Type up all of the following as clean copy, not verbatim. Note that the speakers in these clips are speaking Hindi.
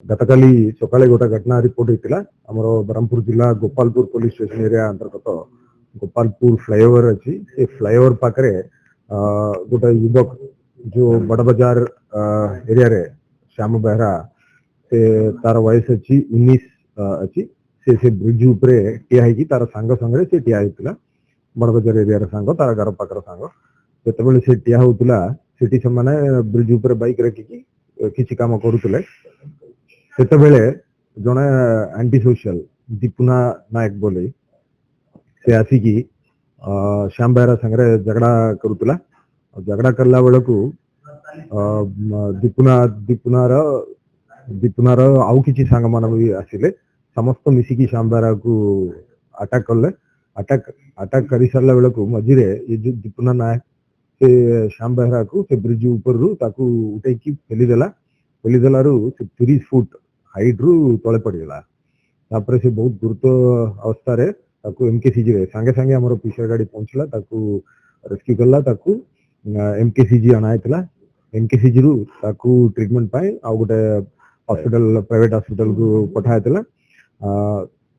गतकाली सकाळे गोटे घटना रिपोर्ट होता आमर ब्रह्मपुर जिला गोपालपुर पुलिस स्टेशन एरिया अंतर्गत गोपालपुर फ्लाईओवर अच्छी से फ्लाईओवर पाखे गोटे युवक जो बड़ बाजार एरिया रे श्याम बेहरा से तार वयस अच्छी 19 अच्छी से ब्रिज उपरे ठिया होगी तार सांग संगे से ठिया होता बड़ बाजार एरिया सांग तार घर पाखर सांग जिते से ठिया होता सेठी से माने ब्रिज उपरे बाइक रखिकी किसी काम करुले सेतबेले जड़े एंटी सोशल दीपुना नायक बोले से आसिकी श्याम बेहरा संगे झगड़ा करुला झगड़ा करला बेल को दीपुनार आउ कि सांग मान भी आसिले समस्त मिसिकी श्याम बेहरा को अटैक कले अटैक कर सारा बेल को मझे ये जो दीपुना नायक से श्याम बेहरा को से ब्रिज ऊपर उठे फेलीदेला से 30 फुट हाइट रु तले पड़गला से बहुत गुरुतर अवस्था एमकेसीजी रे सांगे सांगे आमर पीसीआर गाड़ी पहुंचला रेस्क्यू कला एमकेसीजी अणाइला एमकेसीजी रु ट्रीटमेंट पाई आ गोटे हॉस्पिटल प्राइवेट हॉस्पिटल को पठाइला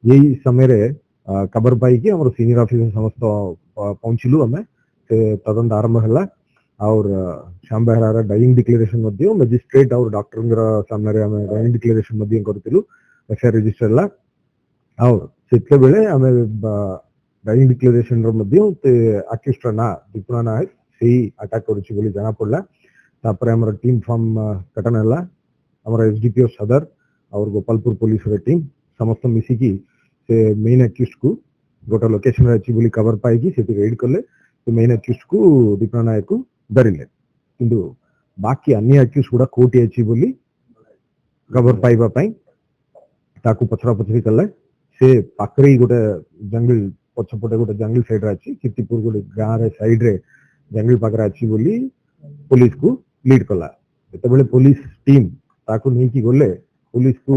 यही समय खबर पाई कि आमर सीनियर ऑफिसर समस्त पहुंचलु आम से तदंत आरंभ है और श्याम बेहरा डाइंग डिक्लेरेशन मजिस्ट्रेट और डॉक्टर सामने डाइंग डिक्लेरेशन करूँ एफआईआर रजिस्टर है और से बेले आम डाइंग डिक्लेरेशन आक्यूज ना दीपुना नायक से अटैक कर जना पड़ा आम टीम फॉर्म कटन है आम एसडीपीओ सदर और गोपालपुर पुलिस टीम समस्त मिसिकी से मेन आक्यूज को गोटे लोकेशन अच्छी खबर पाई रेड कले मेन आक्यूज को दीपुना नायक को धरिले किंतु बाकी अन्य आक्यूज गुड़ा कोटी अच्छी बोली खबर पाइबापी पचरा पचरी कले से पाखरे गोटे जंगल पछपटे गोटे जंगल साइड अच्छी कीर्तिपुर गोटे गाँव साइड रे जंगल पाखरे अच्छी बोली पुलिस को लीड कला जिते पुलिस टीम ताकू नहीं गले पुलिस को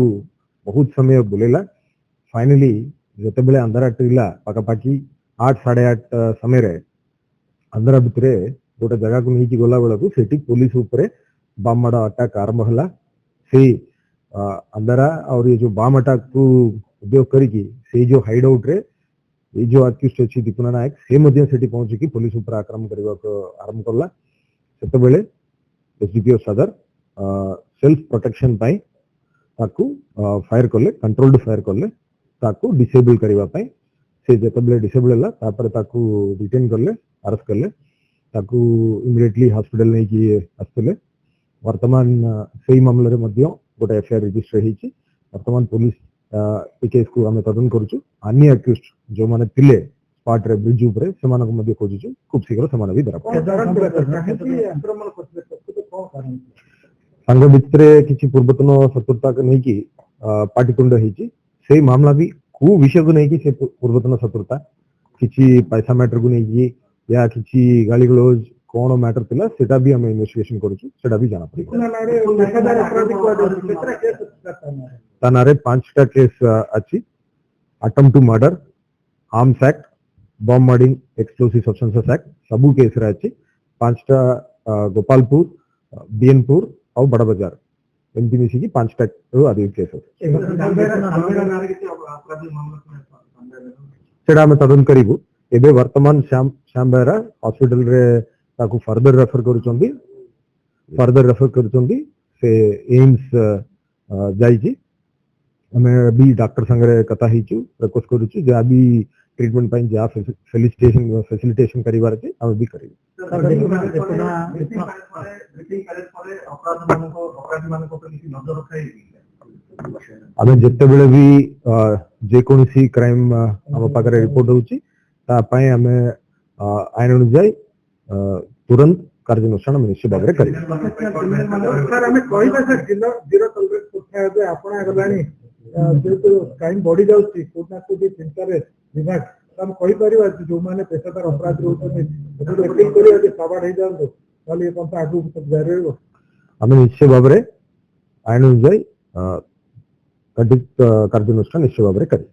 बहुत समय बुलेला फाइनली जिते अंधारा टिला पाखापाखि 8 साढ़े 8 समय अंधारा भितर गोटे जगह को नहीं गला बेल को सेठी पुलिस उपरे बम माड़ अटैक आरंभ है से अंधारा और ये जो बम अटैक को उपयोग करिकी से जो हाइड आउट रे ये जो आक्यूज अच्छी दीपुना नायक से पहुंची पुलिस उपर आक्रमण करने आरंभ कला से एसडीपीओ सदर सेल्फ प्रोटेक्शन फायर कले कंट्रोल्ड फायर कले डिसेबल करने से जिते डिसेबल है डिटेन कले अरेस्ट कले इमिडिएटली हॉस्पिटल नहीं आसते वर्तमान से मामले गोटे एफआईआर रजिस्टर होती वर्तमान पुलिस केस को आम तदंत करुचु अन्य अक्यूज जो मैंने थिले स्पॉट रे ब्रिज ऊपर से खोजुचु खूब शीघ्र से भी धरा संघ भितर किसी पूर्वतन शत्रुता को नहीं पाटितुंड होती से मामला भी को विषय को नहीं कि पूर्वतन शत्रुता किसी पैसा मैटर को नहीं या किसी गाली गलौज कौन मैटर थिला सेटा भी हम इन्वेस्टिगेशन करूछु सेटा भी जाना पड़ेगा तानारे 5टा केस अच्छी attempt to murder arms act bomb मर्डिंग एक्सप्लोसिव सब्सटेंसेस एक्ट सबू केस रे अच्छी 5टा गोपालपुर बीएनपुर और बड़ा बाजार एमती मिसिकी 5टा अधिक केस सेटा हम तदंत करिबु एबे वर्तमान श्याम बेहरा हॉस्पिटल रे ताकू फर्दर रेफर करुचंदी से एम्स जाइची हमें भी डॉक्टर संगे कथा हिचु रिक्वेस्ट करूछु जे अभी ट्रीटमेंट पाई जा फैसिलिटेशन करिवार के हम भी करिबु आमे जत्ते बेले भी जे कोनसी क्राइम हम पाखरे रिपोर्ट होची ता पाई हमें आईन अनुसार तुरंत कार्यानुष्ठान निश्चित भाव में करें सर हमें कहबा सर जीरो टॉलरेंस कोठा है आपण आगलानी जो क्राइम बढ़ी जाउची कोठा को भी चिंता रे विभाग हम कहि परिबा जो माने पेशादार अपराध रहउछन तो अपील करिया जे सवार हे जाउ ताले पंत आगु जारी रहबो हमें निश्चित भाव में आईन अनुसार कार्यानुष्ठान निश्चित भाव में करें।